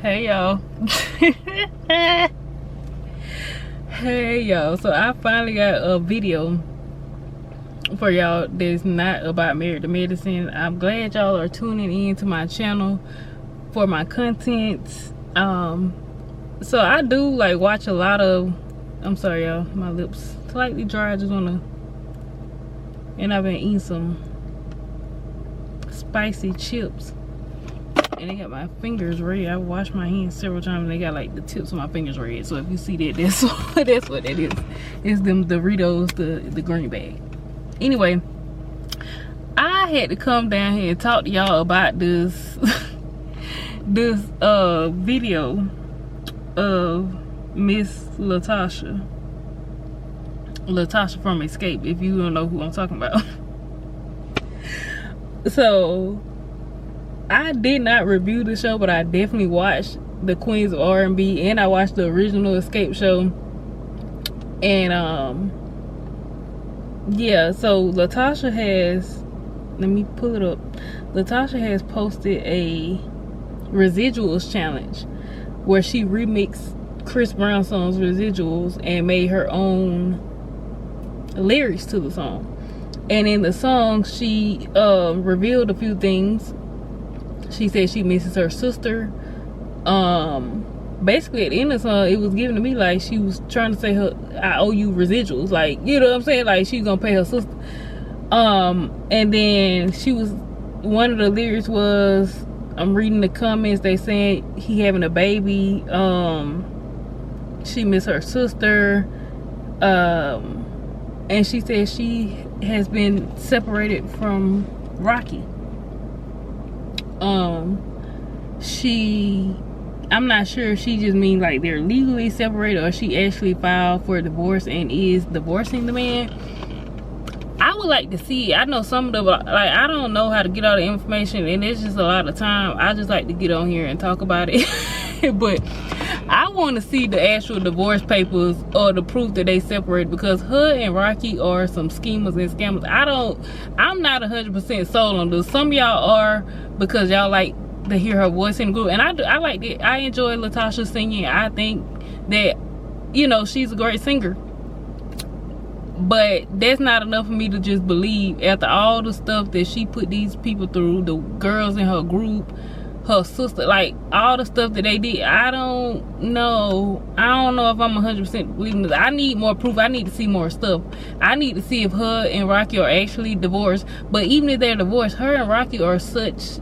Hey y'all. Hey y'all, so I finally got a video for y'all that's not about Married to Medicine. I'm glad y'all are tuning in to my channel for my content. So I do like watch a lot of, I'm sorry y'all, my lips slightly dry. I just wanna, and I've been eating some spicy chips. And they got my fingers red. I washed my hands several times and they got like the tips of my fingers red. So if you see that, that's what that is. It's them Doritos, the green bag. Anyway, I had to come down here and talk to y'all about this this video of Miss Latocha from Escape, if you don't know who I'm talking about. So I did not review the show, but I definitely watched the Queens of R&B and I watched the original Escape show. And yeah, so Latocha has, let me pull it up. Latocha has posted a Residuals challenge where she remixed Chris Brown's song's Residuals and made her own lyrics to the song. And in the song, she revealed a few things. She said she misses her sister. Basically at the end of the song, it was given to me like she was trying to say I owe you residuals. Like, you know what I'm saying? Like she's gonna pay her sister. And then one of the lyrics was, I'm reading the comments, they saying he having a baby. She missed her sister. And she said she has been separated from Rocky. I'm not sure if she just means like they're legally separated or she actually filed for divorce and is divorcing the man. I would like to see it. I know some of the, like, I don't know how to get all the information and it's just a lot of time. I just like to get on here and talk about it. But I want to see the actual divorce papers or the proof that they separate, because her and Rocky are some schemers and scammers. I'm not 100% sold on this. Some of y'all are, because y'all like to hear her voice in the group, and I like it. I enjoy Latocha singing. I think that, you know, she's a great singer, but that's not enough for me to just believe after all the stuff that she put these people through, the girls in her group, her sister, like all the stuff that they did. I don't know if I'm 100% believing this. I need more proof. I need to see more stuff. I need to see if her and Rocky are actually divorced. But even if they're divorced, her and Rocky are such,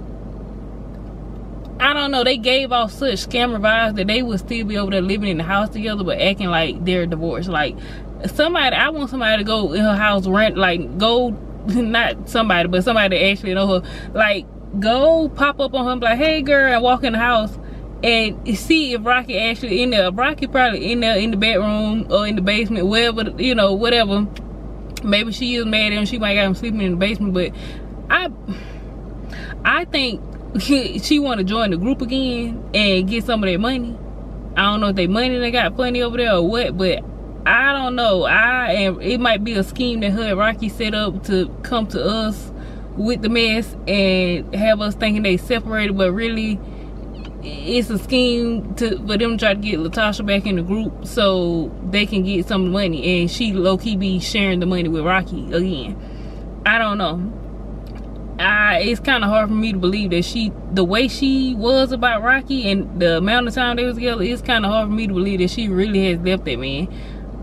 I don't know, they gave off such scammer vibes that they would still be over there living in the house together but acting like they're divorced. Like I want somebody to go in her house, not somebody, but somebody that actually know her, like go pop up on her and be like, hey girl, and walk in the house and see if Rocky actually in there. Rocky probably in there in the bedroom or in the basement, wherever, you know, whatever. Maybe she is mad at him, she might got him sleeping in the basement, but I think she want to join the group again and get some of their money. I don't know if they money they got plenty over there or what, but I don't know. It might be a scheme that her and Rocky set up to come to us with the mess and have us thinking they separated, but really it's a scheme for them to try to get Latocha back in the group so they can get some money, and she low-key be sharing the money with Rocky again. I don't know. It's kind of hard for me to believe that the way she was about Rocky and the amount of time they was together, it's kind of hard for me to believe that she really has left that man.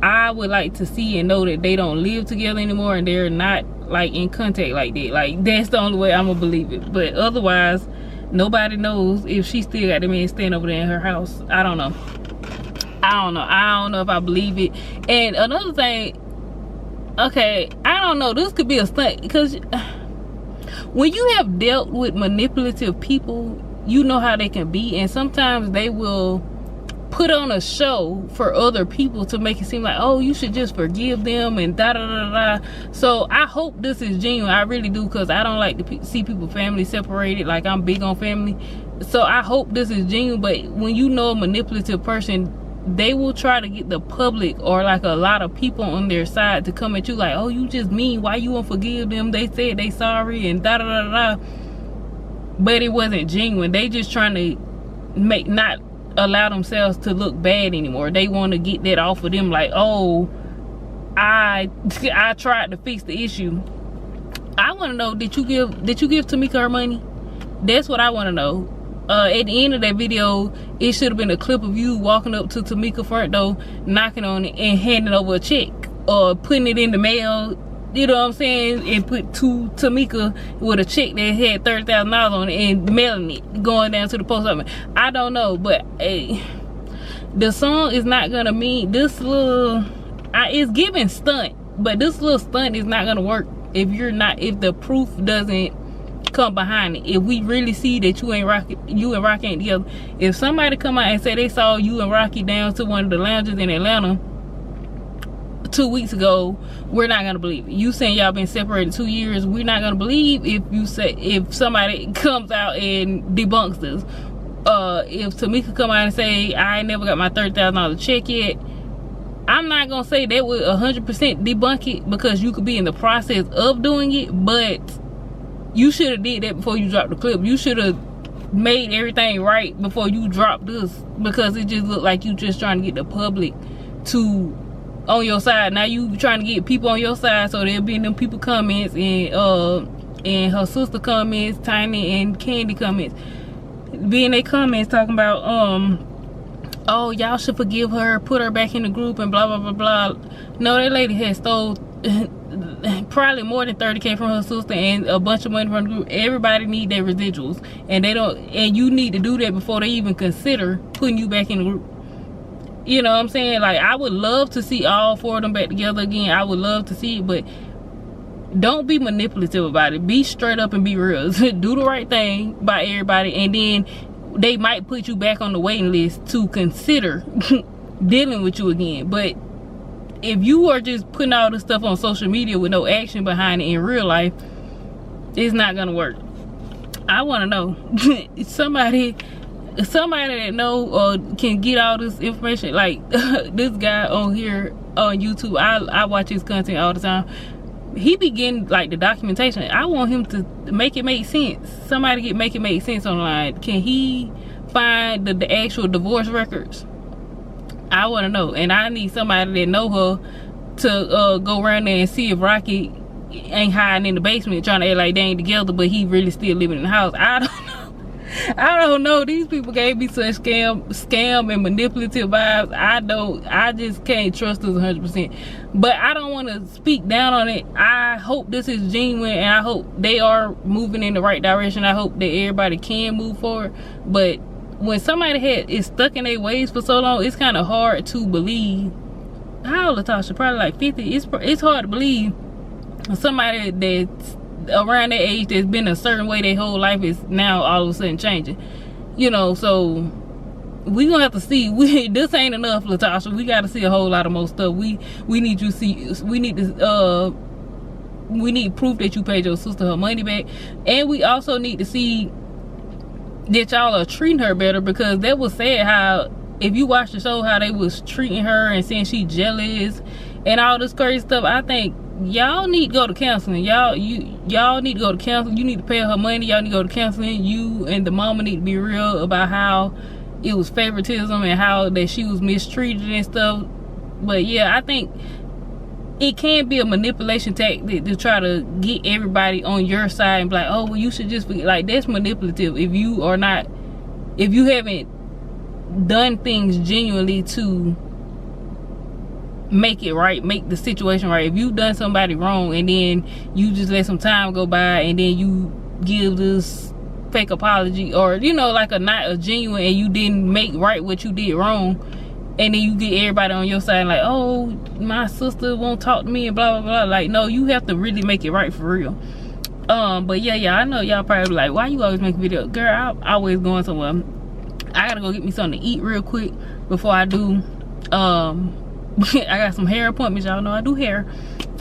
I would like to see and know that they don't live together anymore and they're not like in contact like that. Like that's the only way I'm gonna believe it. But otherwise, nobody knows if she still got the man staying over there in her house. I don't know if I believe it. And another thing, okay, I don't know, this could be a stunt, because when you have dealt with manipulative people, you know how they can be, and sometimes they will put on a show for other people to make it seem like, oh, you should just forgive them and da da da da. So I hope this is genuine. I really do, because I don't like to see people family separated. Like, I'm big on family, so I hope this is genuine. But when you know a manipulative person, they will try to get the public or like a lot of people on their side to come at you like, oh, you just mean, why you won't forgive them, they said they sorry and da da da da. But it wasn't genuine. They just trying to not allow themselves to look bad anymore. They want to get that off of them, like, oh, I tried to fix the issue. I want to know, did you give Tamika her money? That's what I want to know. At the end of that video, it should have been a clip of you walking up to Tamika front door, knocking on it, and handing over a check, or putting it in the mail, you know what I'm saying, and put to Tamika with a check that had $30,000 on it, and mailing it, going down to the post office. I don't know, but hey, the song is not gonna mean this little. It's giving stunt, but this little stunt is not gonna work if the proof doesn't come behind it. If we really see that you and Rocky ain't together, if somebody come out and say they saw you and Rocky down to one of the lounges in Atlanta 2 weeks ago, we're not gonna believe it. You saying y'all been separated 2 years, we're not gonna believe if somebody comes out and debunks this. If Tamika come out and say I ain't never got my $30,000 check yet, I'm not gonna say that would 100% debunk it, because you could be in the process of doing it, but you should have did that before you dropped the clip. You should have made everything right before you dropped this, because it just looked like you just trying to get the public on your side. Now you trying to get people on your side, so there'll be in them people comments and her sister comments, Tiny and Candy comments, be in their comments talking about oh, y'all should forgive her, put her back in the group, and blah blah blah blah. No, that lady had stole probably more than 30K from her sister and a bunch of money from the group. Everybody need their residuals, and you need to do that before they even consider putting you back in the group. You know what I'm saying? Like, I would love to see all 4 of them back together again. I would love to see it, but don't be manipulative about it. Be straight up and be real. Do the right thing by everybody, and then they might put you back on the waiting list to consider dealing with you again. But if you are just putting all this stuff on social media with no action behind it in real life, it's not gonna work. I want to know somebody that know or can get all this information, like this guy on here on YouTube. I watch his content all the time. He be getting like the documentation. I want him to make it make sense. Somebody make it make sense online. Can he find the actual divorce records? I want to know, and I need somebody that know her to go around there and see if Rocky ain't hiding in the basement trying to act like they ain't together, but he really still living in the house. I don't know. I don't know. These people gave me such scam and manipulative vibes. I just can't trust this 100%. But I don't want to speak down on it. I hope this is genuine, and I hope they are moving in the right direction. I hope that everybody can move forward. But when somebody is stuck in their ways for so long, it's kind of hard to believe. How old Latocha? Probably like 50. It's hard to believe somebody that's around that age that's been a certain way their whole life is now all of a sudden changing. You know, so we gonna have to see. This ain't enough, Latocha. We gotta see a whole lot of more stuff. We need to see. We need proof that you paid your sister her money back, and we also need to see that y'all are treating her better, because that was sad how, if you watch the show, how they was treating her and saying she jealous and all this crazy stuff. I think y'all need to go to counseling. Y'all need to go to counseling. You need to pay her money. Y'all need to go to counseling. You and the mama need to be real about how it was favoritism and how that she was mistreated and stuff. But yeah, I think it can be a manipulation tactic to try to get everybody on your side and be like, oh, well, you should just be like, that's manipulative. If you haven't done things genuinely to make it right, make the situation right. If you've done somebody wrong and then you just let some time go by and then you give this fake apology, or you know, like not a genuine, and you didn't make right what you did wrong, and then you get everybody on your side like, oh, my sister won't talk to me and blah blah blah. Like, no, you have to really make it right for real. But yeah, I know y'all probably like, why you always make a video? Girl, I'm always going somewhere. I gotta go get me something to eat real quick before I do. I got some hair appointments. Y'all know I do hair.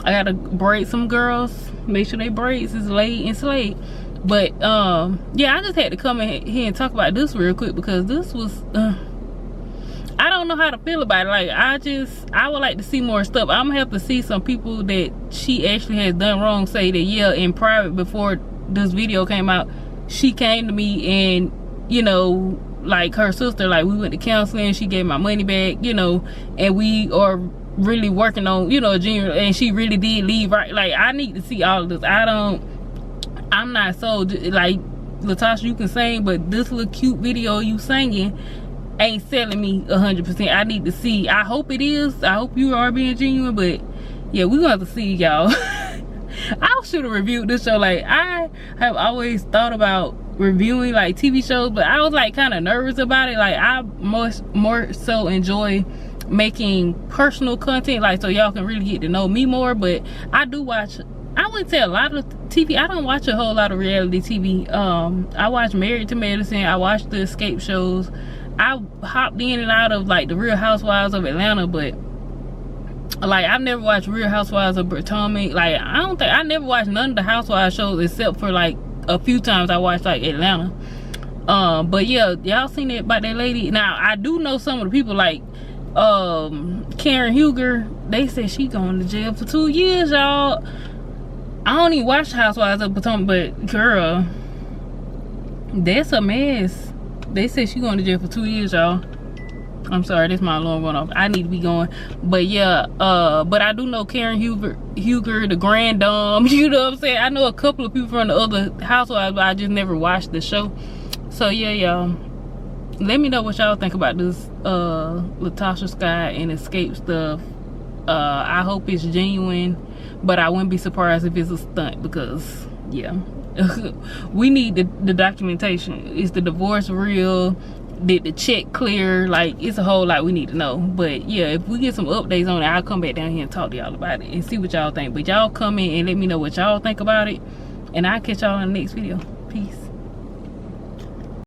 I gotta braid some girls, make sure they braids is laid and slayed. But yeah, I just had to come in here and talk about this real quick, because this was I don't know how to feel about it. Like, I would like to see more stuff. I'm gonna have to see some people that she actually has done wrong say that, yeah, in private before this video came out, she came to me and, you know, like her sister, like we went to counseling, she gave my money back, you know, and we are really working on, you know, genuine, and she really did leave right. Like, I need to see all of this. I'm not so, like, Latocha, you can sing, but this little cute video you singing ain't selling me 100%. I need to see. I hope it is. I hope you are being genuine, but yeah, we're gonna have to see, y'all. I should have reviewed this show. Like, I have always thought about reviewing like TV shows, but I was like kind of nervous about it. Like, I more so enjoy making personal content, like, so y'all can really get to know me more. But I do watch, I wouldn't say a lot of TV. I don't watch a whole lot of reality TV. I watch Married to Medicine. I watch the escape shows. I hopped in and out of like the Real Housewives of Atlanta, but like I've never watched Real Housewives of Potomac. Like, I never watched none of the Housewives shows except for like a few times I watched like Atlanta. But yeah, y'all seen it about that lady. Now I do know some of the people, like Karen Huger. They said she going to jail for 2 years, y'all. I don't even watch Housewives of Potomac, but girl, that's a mess. They said she going to jail for 2 years, y'all. I'm sorry, this my alarm went off. I need to be going. But yeah, but I do know Karen Huger, the grand dame. You know what I'm saying? I know a couple of people from the other Housewives, but I just never watched the show. So yeah, y'all, let me know what y'all think about this Latocha Scott and escape stuff. I hope it's genuine, but I wouldn't be surprised if it's a stunt, because yeah, we need the documentation. Is the divorce real? Did the check clear? Like, it's a whole lot we need to know. But yeah, if we get some updates on it, I'll come back down here and talk to y'all about it and see what y'all think. But y'all come in and let me know what y'all think about it, and I'll catch y'all in the next video. Peace.